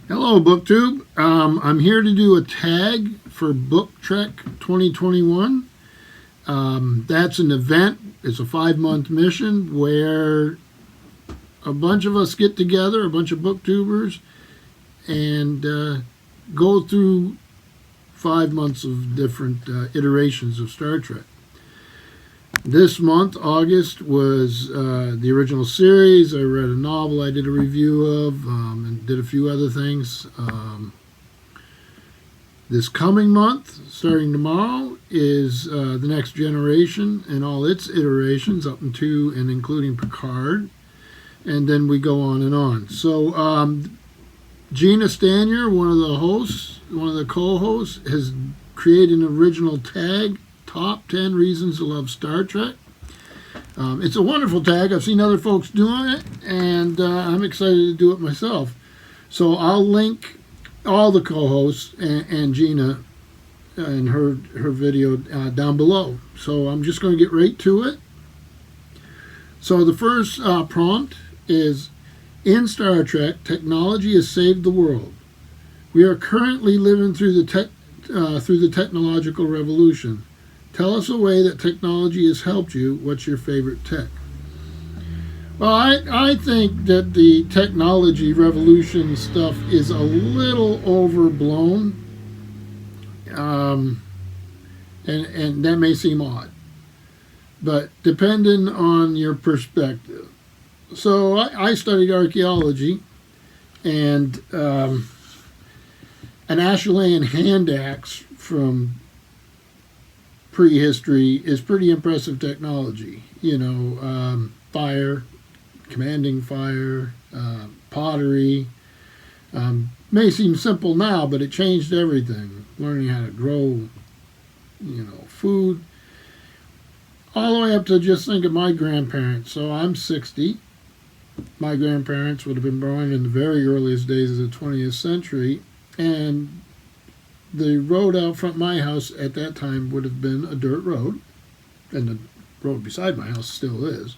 Hello, BookTube. I'm here to do a tag for BookTrek 2021. That's an event. It's a 5-month mission where a bunch of us get together, a bunch of booktubers, and go through 5 months of different iterations of Star Trek. This month, August, was the original series. I read a novel I did a review of and did a few other things. This coming month, starting tomorrow, is the Next Generation and all its iterations up into and including Picard. And then we go on and on. So Gina Stanier, one of the co-hosts, has created an original tag, Top 10 Reasons to Love Star Trek. It's a wonderful tag. I've seen other folks doing it, and I'm excited to do it myself. So I'll link all the co-hosts and Gina and her video down below. So I'm just going to get right to it. So the first prompt is, in Star Trek, technology has saved the world. We are currently living through the technological revolution. Tell us a way that technology has helped you. What's your favorite tech? Well, I think that the technology revolution stuff is a little overblown, and that may seem odd, but depending on your perspective. So I studied archaeology, and an Acheulean hand axe from prehistory is pretty impressive technology. Fire, commanding fire, pottery. May seem simple now, but it changed everything. Learning how to grow, food. All the way up to just think of my grandparents. So I'm 60. My grandparents would have been born in the very earliest days of the 20th century, and the road out front my house at that time would have been a dirt road, and the road beside my house still is.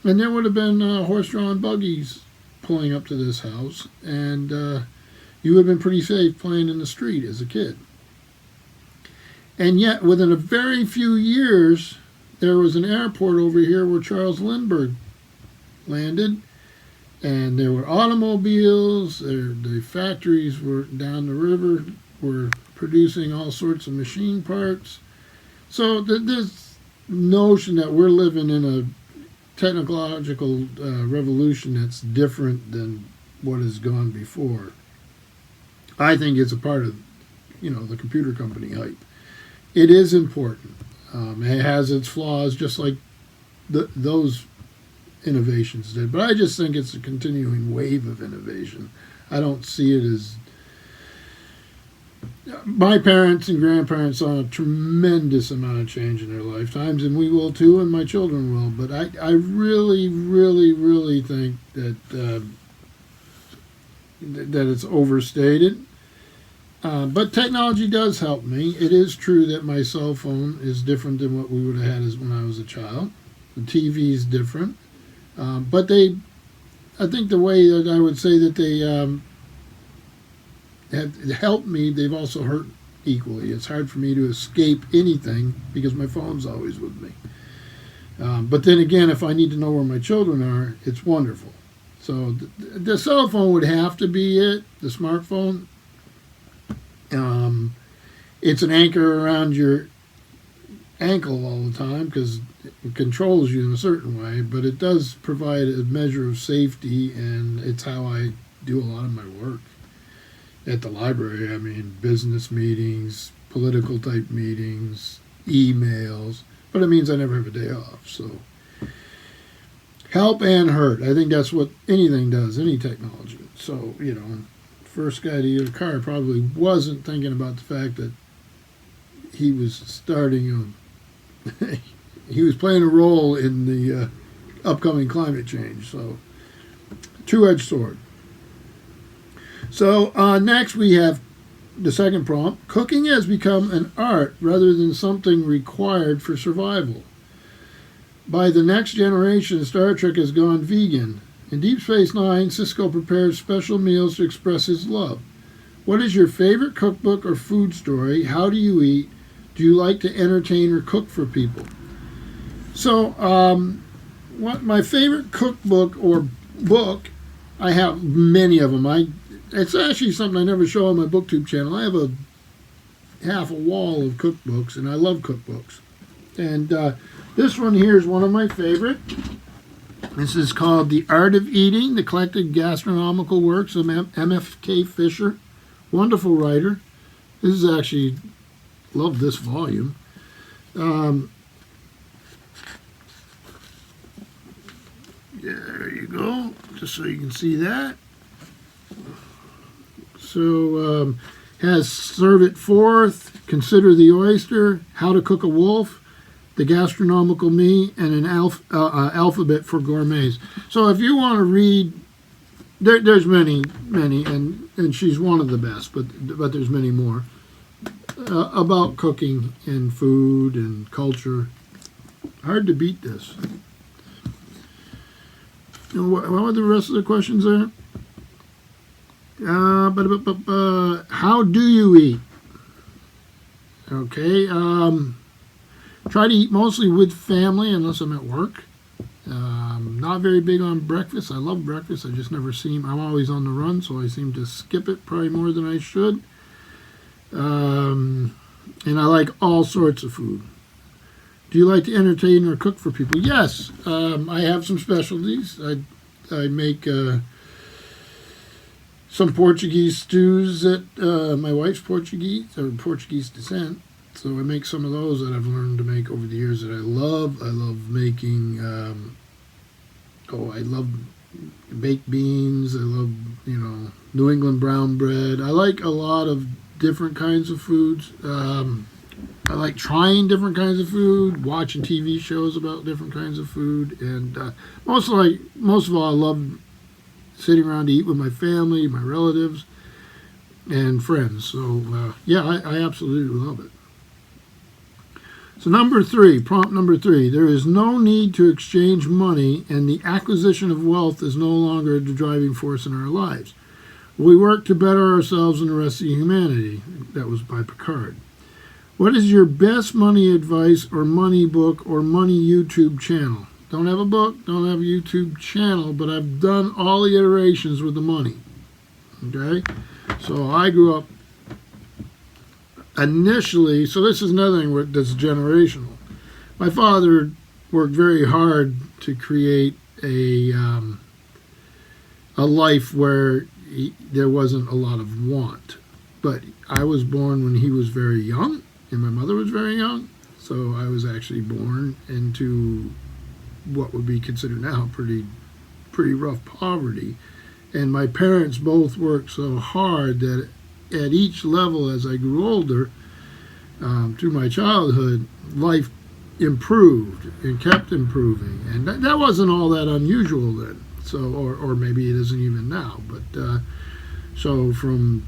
And there would have been horse-drawn buggies pulling up to this house, and you would have been pretty safe playing in the street as a kid. And yet, within a very few years, there was an airport over here where Charles Lindbergh landed, and there were automobiles, the factories were down the river, were producing all sorts of machine parts. So this notion that we're living in a technological revolution that's different than what has gone before, I think it's a part of, the computer company hype. It is important. It has its flaws, just like those innovations did. But I just think it's a continuing wave of innovation. I don't see it as... My parents and grandparents saw a tremendous amount of change in their lifetimes, and we will too, and my children will. But I really, really, really think that that it's overstated. But technology does help me. It is true that my cell phone is different than what we would have had when I was a child. The TV is different. But I think the way that I would say that they have helped me, they've also hurt equally. It's hard for me to escape anything because my phone's always with me. But then again, if I need to know where my children are, it's wonderful. So the cell phone would have to be it, the smartphone. It's an anchor around your ankle all the time because it controls you in a certain way, but it does provide a measure of safety, and it's how I do a lot of my work. At the library, business meetings, political type meetings, emails, but it means I never have a day off. So help and hurt. I think that's what anything does, any technology. So, first guy to get a car probably wasn't thinking about the fact that he was starting he was playing a role in the upcoming climate change. So, two-edged sword. So next we have the second prompt. Cooking has become an art rather than something required for survival. By the next generation, Star Trek has gone vegan. In Deep Space Nine, Cisco prepares special meals to express his love. What is your favorite cookbook or food story? How do you eat? Do you like to entertain or cook for people? So, what my favorite cookbook or book, I have many of them. It's actually something I never show on my BookTube channel. I have half a wall of cookbooks, and I love cookbooks. And this one here is one of my favorite. This is called The Art of Eating, the collected gastronomical works of M.F.K. Fisher. Wonderful writer. This is actually, love this volume. There you go, just so you can see that. So, has Serve It Forth, Consider the Oyster, How to Cook a Wolf, The Gastronomical Me, and an Alphabet for Gourmets. So if you want to read, there's many, and she's one of the best, but there's many more, about cooking and food and culture. Hard to beat this. What were the rest of the questions there? How do you eat? Okay. Try to eat mostly with family unless I'm at work. Not very big on breakfast. I love breakfast. I just never seem. I'm always on the run, so I seem to skip it probably more than I should. And I like all sorts of food. Do you like to entertain or cook for people? Yes. I have some specialties. I make some Portuguese stews that my wife's Portuguese descent. So I make some of those that I've learned to make over the years that I love. I love making, I love baked beans. I love, New England brown bread. I like a lot of different kinds of foods. I like trying different kinds of food, watching TV shows about different kinds of food. And most of all, I love sitting around to eat with my family, my relatives, and friends. So, I absolutely love it. So prompt number 3, there is no need to exchange money, and the acquisition of wealth is no longer the driving force in our lives. We work to better ourselves and the rest of humanity. That was by Picard. What is your best money advice or money book or money YouTube channel? Don't have a book, don't have a YouTube channel, but I've done all the iterations with the money. Okay? So I grew up initially, so this is another thing that's generational. My father worked very hard to create a life where there wasn't a lot of want. But I was born when he was very young, and my mother was very young, so I was actually born into what would be considered now pretty rough poverty. And my parents both worked so hard that at each level as I grew older, through my childhood, life improved and kept improving. And that wasn't all that unusual then. So, or maybe it isn't even now. But so from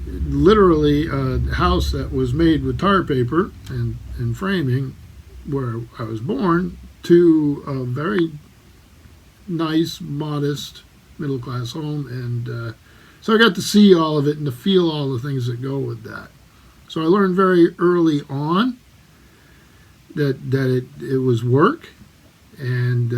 literally a house that was made with tar paper and framing where I was born to a very nice, modest, middle-class home. And so I got to see all of it and to feel all the things that go with that. So I learned very early on that it was work, and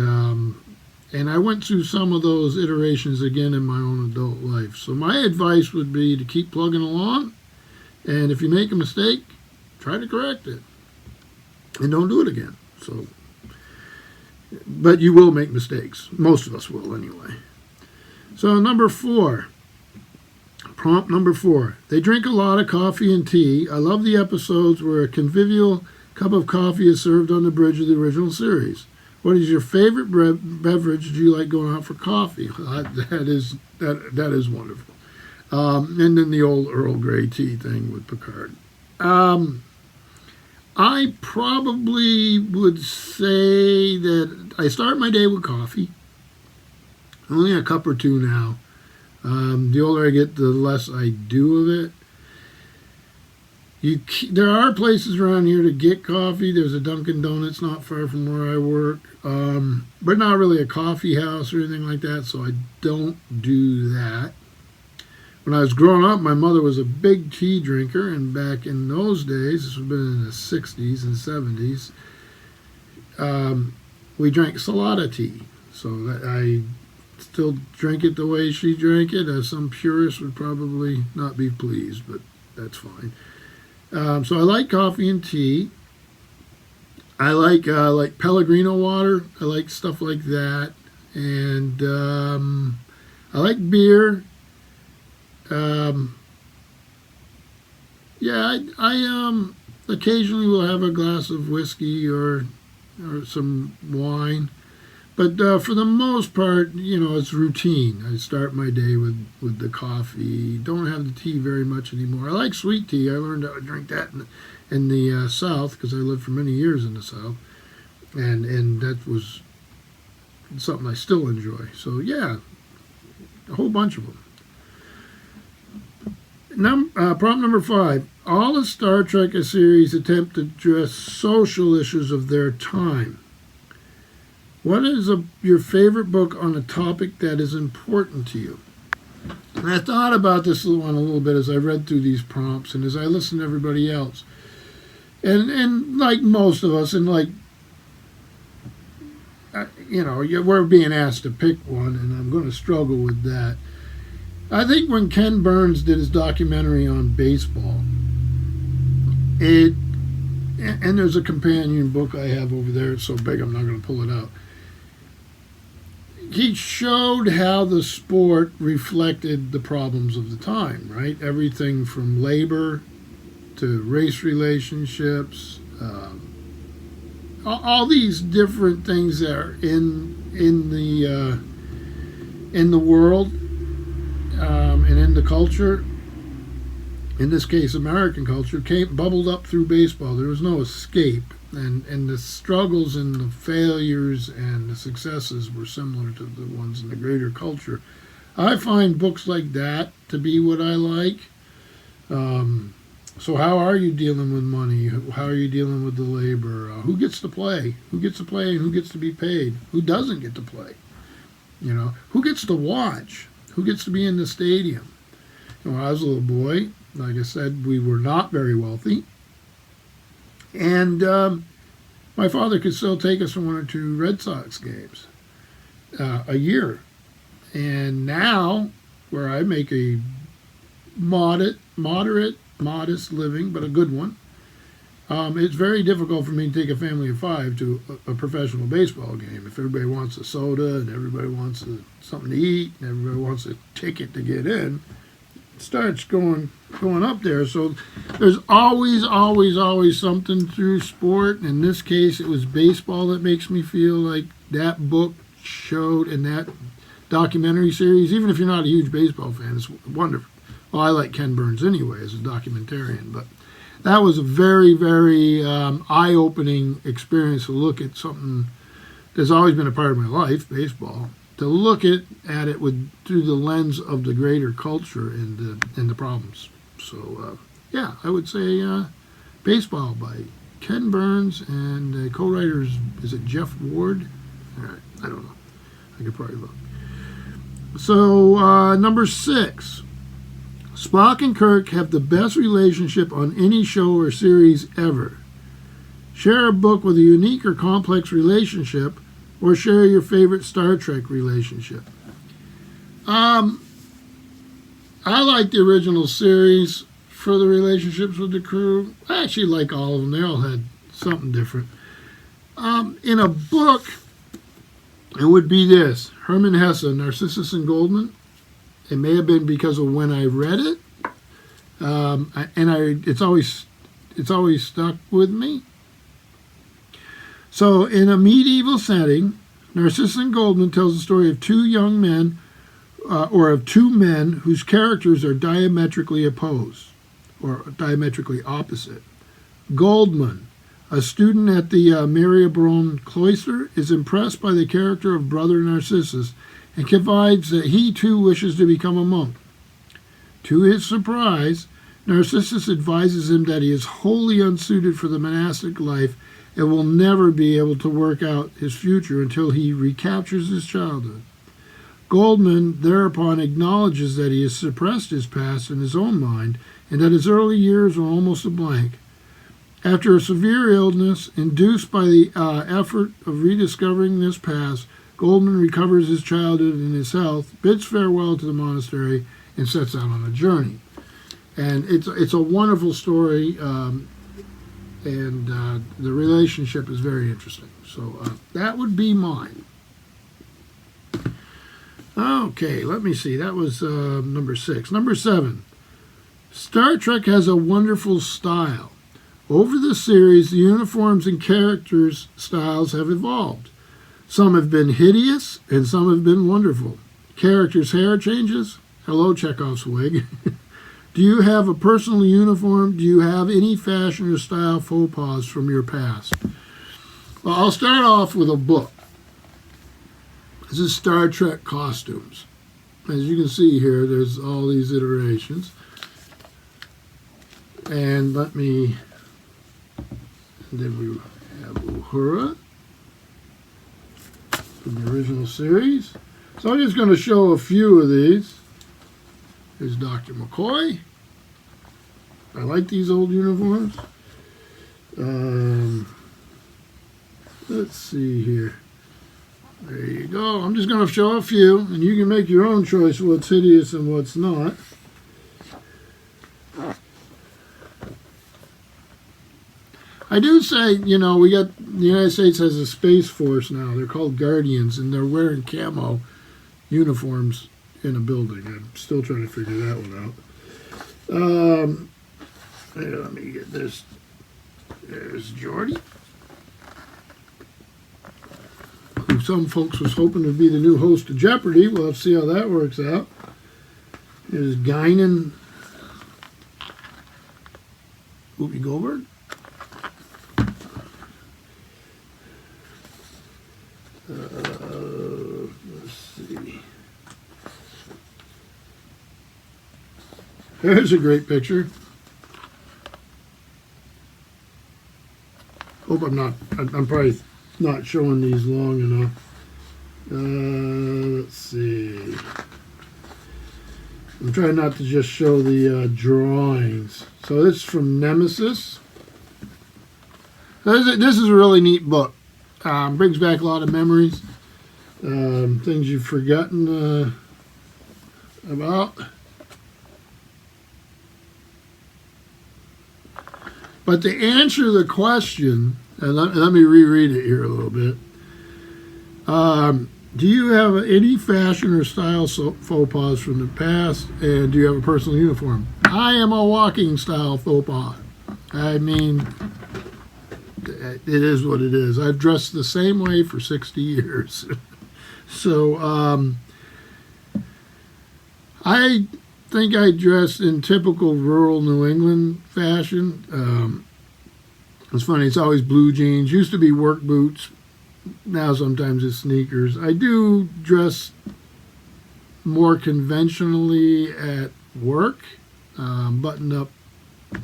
I went through some of those iterations again in my own adult life. So my advice would be to keep plugging along, and if you make a mistake, try to correct it, and don't do it again. So, but you will make mistakes. Most of us will anyway. So prompt number 4. They drink a lot of coffee and tea. I love the episodes where a convivial cup of coffee is served on the bridge of the original series. What is your favorite beverage? Do you like going out for coffee? That is wonderful. And then the old Earl Grey tea thing with Picard. I probably would say that I start my day with coffee. Only a cup or two now. The older I get, the less I do of it. There are places around here to get coffee. There's a Dunkin' Donuts not far from where I work, but not really a coffee house or anything like that, so I don't do that. When I was growing up, my mother was a big tea drinker, and back in those days, this would have been in the 60s and 70s, we drank Salada tea. So I still drink it the way she drank it. Some purists would probably not be pleased, but that's fine. So I like coffee and tea. I like Pellegrino water. I like stuff like that. And I like beer. I occasionally will have a glass of whiskey or some wine. But for the most part, it's routine. I start my day with the coffee. Don't have the tea very much anymore. I like sweet tea. I learned how to drink that in the South because I lived for many years in the South. And that was something I still enjoy. So, yeah, a whole bunch of them. Prompt number 5. All of Star Trek series attempt to address social issues of their time. What is your favorite book on a topic that is important to you? And I thought about this one a little bit as I read through these prompts and as I listened to everybody else. And like most of us, and we're being asked to pick one, and I'm going to struggle with that. I think when Ken Burns did his documentary on baseball, and there's a companion book I have over there. It's so big I'm not going to pull it out. He showed how the sport reflected the problems of the time, right? Everything from labor to race relationships, all these different things that are in the world and in the culture. In this case, American culture bubbled up through baseball. There was no escape. And the struggles and the failures and the successes were similar to the ones in the greater culture. I find books like that to be what I like. So how are you dealing with money? How are you dealing with the labor? Who gets to play? Who gets to play and who gets to be paid? Who doesn't get to play? Who gets to watch? Who gets to be in the stadium? When I was a little boy, like I said, we were not very wealthy. And my father could still take us to 1 or 2 Red Sox games a year. And now, where I make a modest living, but a good one, it's very difficult for me to take a family of 5 to a professional baseball game. If everybody wants a soda and everybody wants something to eat and everybody wants a ticket to get in, it starts going up there. So there's always something through sport. In this case, it was baseball that makes me feel like that book showed in that documentary series. Even if you're not a huge baseball fan, it's wonderful. Well, I like Ken Burns anyway as a documentarian, but that was a very, very eye-opening experience to look at something that's always been a part of my life, baseball, to look at it through the lens of the greater culture and the problems. So, I would say Baseball by Ken Burns and the co-writers, is it Jeff Ward? All right, I don't know. I could probably look. So, number 6. Spock and Kirk have the best relationship on any show or series ever. Share a book with a unique or complex relationship, or share your favorite Star Trek relationship. I like the original series for the relationships with the crew. I actually like all of them. They all had something different. In a book, it would be this: Herman Hesse, Narcissus and Goldman. It may have been because of when I read it, it's always stuck with me. So, in a medieval setting, Narcissus and Goldman tells the story of 2 young men, or of 2 men whose characters are diametrically opposed, or diametrically opposite. Goldman, a student at the Marylebone cloister, is impressed by the character of Brother Narcissus and confides that he too wishes to become a monk. To his surprise, Narcissus advises him that he is wholly unsuited for the monastic life and will never be able to work out his future until he recaptures his childhood. Goldman thereupon acknowledges that he has suppressed his past in his own mind and that his early years are almost a blank. After a severe illness induced by the effort of rediscovering this past, Goldman recovers his childhood and his health, bids farewell to the monastery, and sets out on a journey. And it's a wonderful story, and the relationship is very interesting. So that would be mine. Okay, let me see. That was number 6. Number 7. Star Trek has a wonderful style. Over the series, the uniforms and characters' styles have evolved. Some have been hideous, and some have been wonderful. Characters' hair changes. Hello, Chekhov's wig. Do you have a personal uniform? Do you have any fashion or style faux pas from your past? Well, I'll start off with a book. This is Star Trek costumes. As you can see here, there's all these iterations. And then we have Uhura from the original series. So I'm just going to show a few of these. Here's Dr. McCoy. I like these old uniforms. Let's see here. There you go. I'm just going to show a few, and you can make your own choice what's hideous and what's not. I do say, we got, the United States has a Space Force now. They're called Guardians, and they're wearing camo uniforms in a building. I'm still trying to figure that one out. Here, let me get this. There's Geordi, who some folks was hoping to be the new host of Jeopardy. We'll have to see how that works out. There's Guinan, Whoopi Goldberg. Let's see. There's a great picture. Hope I'm probably not showing these long enough. Let's see. I'm trying not to just show the drawings. So this is from Nemesis. This is a really neat book. Brings back a lot of memories, things you've forgotten about. But to answer the question, and let me reread it here a little bit. Do you have any fashion or style faux pas from the past, and do you have a personal uniform? I am a walking style faux pas. I mean, it is what it is. I've dressed the same way for 60 years. So I think I dressed in typical rural New England fashion. It's funny, it's always blue jeans. Used to be work boots. Now sometimes it's sneakers. I do dress more conventionally at work, button up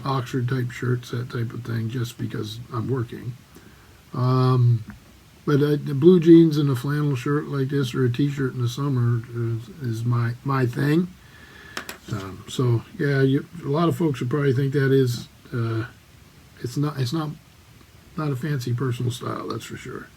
Oxford type shirts, that type of thing, just because I'm working. But the blue jeans and a flannel shirt like this, or a t-shirt in the summer, is my thing. So yeah, a lot of folks would probably think that is it's not a fancy personal style, that's for sure.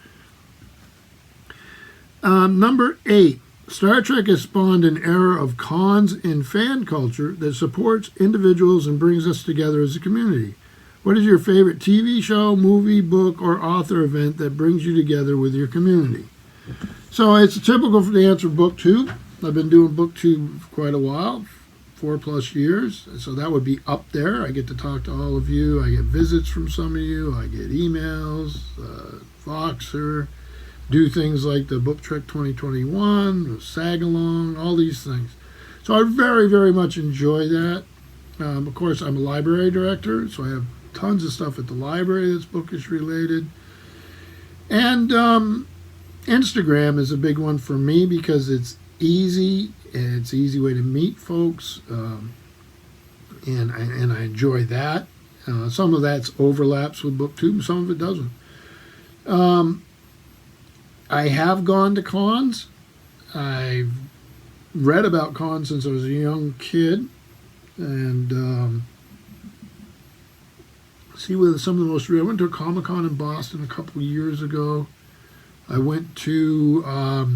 Number 8. Star Trek has spawned an era of cons in fan culture that supports individuals and brings us together as a community. What is your favorite TV show, movie, book, or author event that brings you together with your community? So it's typical for the answer BookTube. I've been doing BookTube for quite a while, 4+ years. So that would be up there. I get to talk to all of you. I get visits from some of you. I get emails, Voxer. Do things like the BookTrek 2021, SAG-along, all these things. So I very, very much enjoy that. Of course, I'm a library director, so I have tons of stuff at the library that's bookish related. And Instagram is a big one for me because it's easy, and it's an easy way to meet folks. and I enjoy that. Some of that's overlaps with BookTube, some of it doesn't. I have gone to cons. I've read about cons since I was a young kid, and see with some of the most real. I went to a Comic-Con in Boston a couple of years ago. I went to a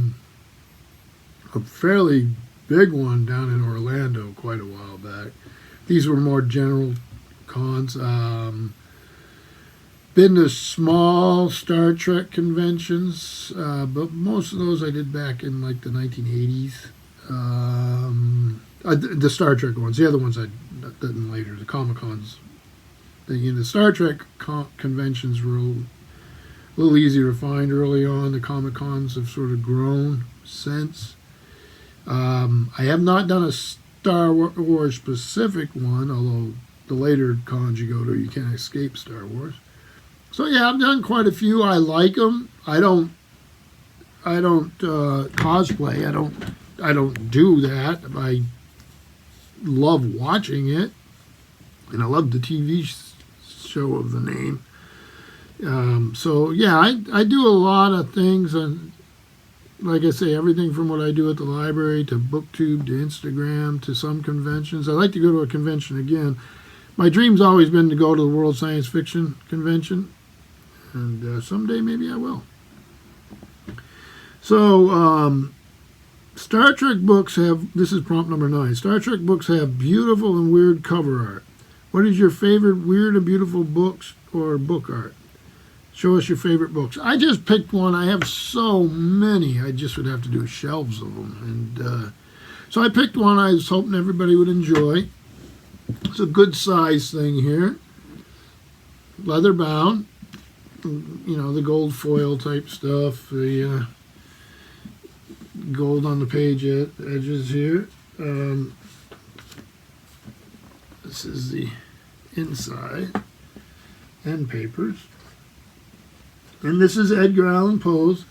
fairly big one down in Orlando quite a while back. These were more general cons. Been to small Star Trek conventions, but most of those I did back in like the 1980s. The Star Trek ones. The other ones I did later. The Comic-Cons. The Star Trek conventions were a little easier to find early on. The Comic-Cons have sort of grown since. I have not done a Star Wars specific one, although the later cons you go to, you can't escape Star Wars. So yeah, I've done quite a few. I like them. I don't cosplay. I don't do that. I love watching it, and I love the TV show of the name. So yeah, I do a lot of things, and like I say, everything from what I do at the library to BookTube to Instagram to some conventions. I'd like to go to a convention again. My dream's always been to go to the World Science Fiction Convention, and someday maybe I will. So Star Trek books have, this is prompt number 9, Star Trek books have beautiful and weird cover art. What is your favorite weird and beautiful books or book art? Show us your favorite books. I just picked one. I have so many. I just would have to do shelves of them. And so I picked one I was hoping everybody would enjoy. It's a good size thing here. Leather bound. You know, the gold foil type stuff. The gold on the page edges here. This is the inside. End papers. And this is Edgar Allan Poe's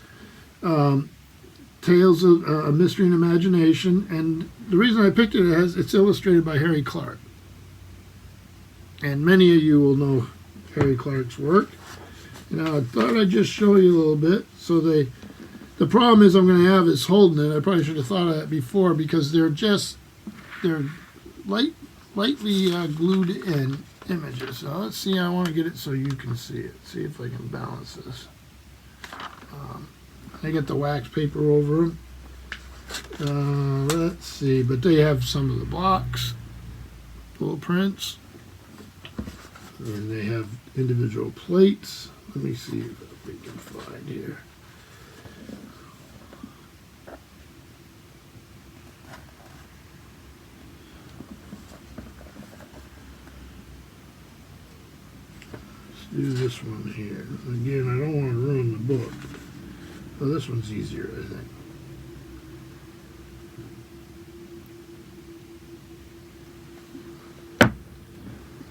Tales of Mystery and Imagination. And the reason I picked it is it's illustrated by Harry Clarke. And many of you will know Harry Clarke's work. You know, I thought I'd just show you a little bit. So the problem is I'm going to have is holding it. I probably should have thought of that before because they're lightly glued in images. So let's see. I want to get it so you can see it. See if I can balance this. I get the wax paper over them. Let's see. But they have some of the blocks, little prints, and they have individual plates. Let me see if we can find here. Do this one here. Again, I don't want to ruin the book. Well, this one's easier, I think.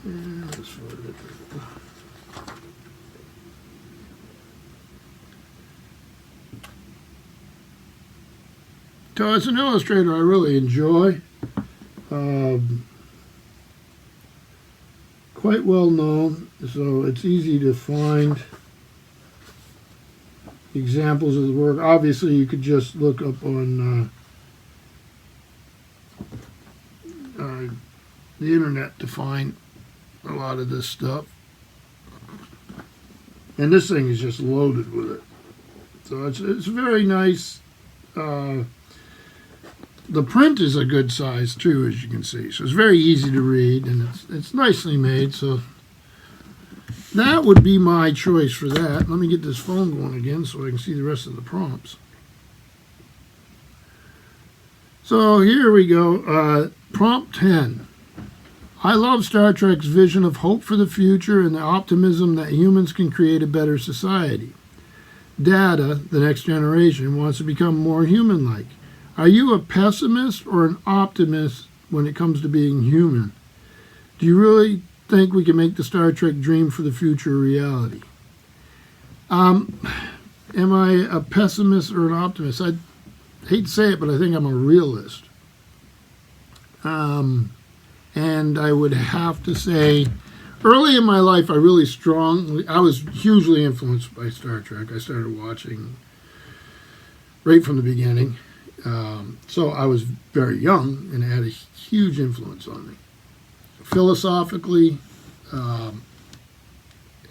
Yeah, let's find it. So as an illustrator, I really enjoy. Quite well known, so it's easy to find examples of the work. Obviously, you could just look up on the internet to find a lot of this stuff. And this thing is just loaded with it. So it's very nice. The print is a good size too, as you can see. So it's very easy to read, and it's nicely made. So that would be my choice for that. Let me get this phone going again so I can see the rest of the prompts. So here we go. Prompt 10. I love Star Trek's vision of hope for the future and the optimism that humans can create a better society. Data, the next generation, wants to become more human-like. Are you a pessimist or an optimist when it comes to being human? Do you really think we can make the Star Trek dream for the future a reality? Am I a pessimist or an optimist? I hate to say it, but I think I'm a realist. And And I would have to say, early in my life, I was hugely influenced by Star Trek. I started watching right from the beginning. So I was very young, and it had a huge influence on me. Philosophically,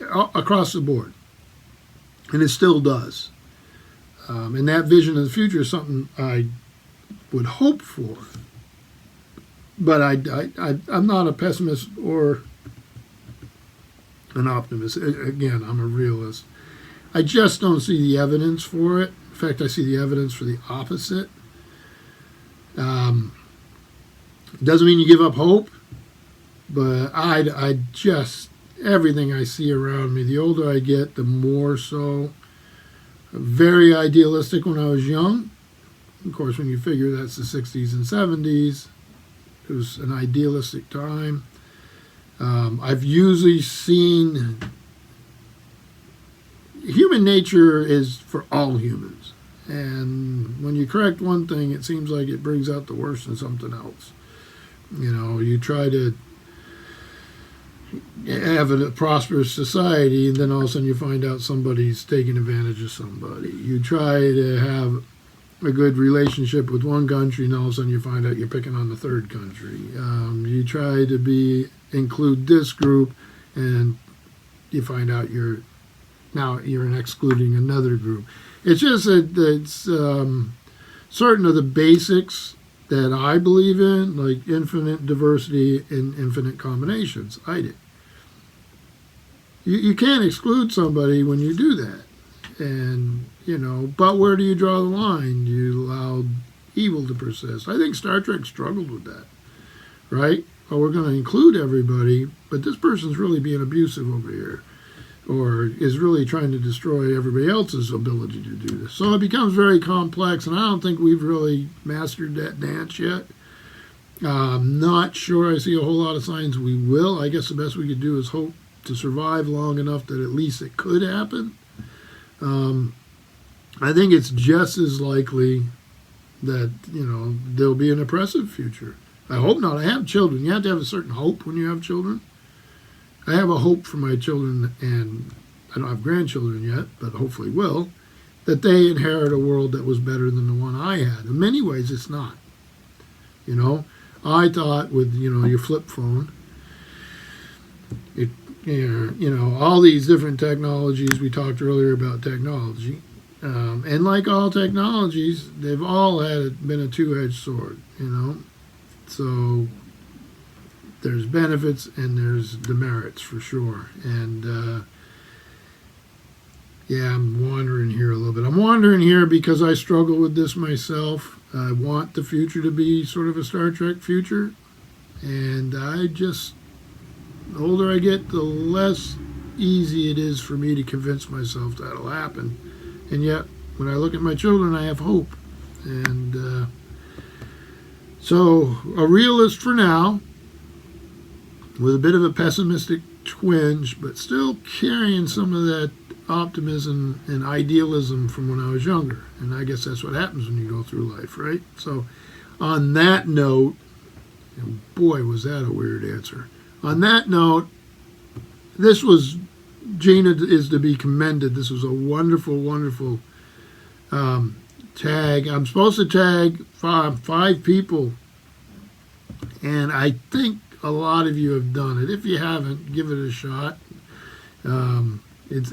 across the board. And it still does. And that vision of the future is something I would hope for. But I'm not a pessimist or an optimist. Again, I'm a realist. I just don't see the evidence for it. In fact, I see the evidence for the opposite. Doesn't mean you give up hope, but I just, everything I see around me, the older I get, the more so. Very idealistic when I was young. Of course, when you figure that's the 60s and 70s, it was an idealistic time. I've usually seen human nature is for all humans. And when you correct one thing, it seems like it brings out the worst in something else. You know, you try to have a prosperous society, and then all of a sudden you find out somebody's taking advantage of somebody. You try to have a good relationship with one country, and all of a sudden you find out you're picking on the third country. You try to include this group, and you find out you're excluding another group. It's just certain of the basics that I believe in, like infinite diversity and infinite combinations. I do. You can't exclude somebody when you do that. And, but where do you draw the line? You allow evil to persist. I think Star Trek struggled with that, right? Well, we're going to include everybody, but this person's really being abusive over here, or is really trying to destroy everybody else's ability to do this. So it becomes very complex, and I don't think we've really mastered that dance yet. I'm not sure I see a whole lot of signs we will. I guess the best we could do is hope to survive long enough that at least it could happen. I think it's just as likely that, there'll be an oppressive future. I hope not. I have children. You have to have a certain hope when you have children. I have a hope for my children, and I don't have grandchildren yet, but hopefully will, that they inherit a world that was better than the one I had. In many ways, it's not. I thought with, your flip phone, all these different technologies, we talked earlier about technology, and like all technologies, they've all been a two-edged sword, So there's benefits and there's demerits for sure. And I'm wandering here a little bit. I'm wandering here because I struggle with this myself. I want the future to be sort of a Star Trek future. And the older I get, the less easy it is for me to convince myself that'll happen. And yet, when I look at my children, I have hope. And so, a realist for now, with a bit of a pessimistic twinge, but still carrying some of that optimism and idealism from when I was younger. And I guess that's what happens when you go through life, right? So, on that note, and boy, was that a weird answer. On that note, Gina is to be commended. This was a wonderful, wonderful tag. I'm supposed to tag five people, and I think a lot of you have done it. If you haven't, give it a shot. It's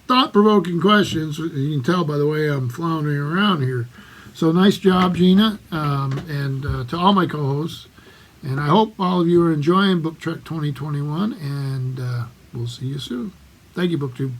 thought-provoking questions. You can tell by the way I'm floundering around here. So nice job, Gina, and to all my co-hosts. And I hope all of you are enjoying BookTrek 2021, and we'll see you soon. Thank you, BookTube.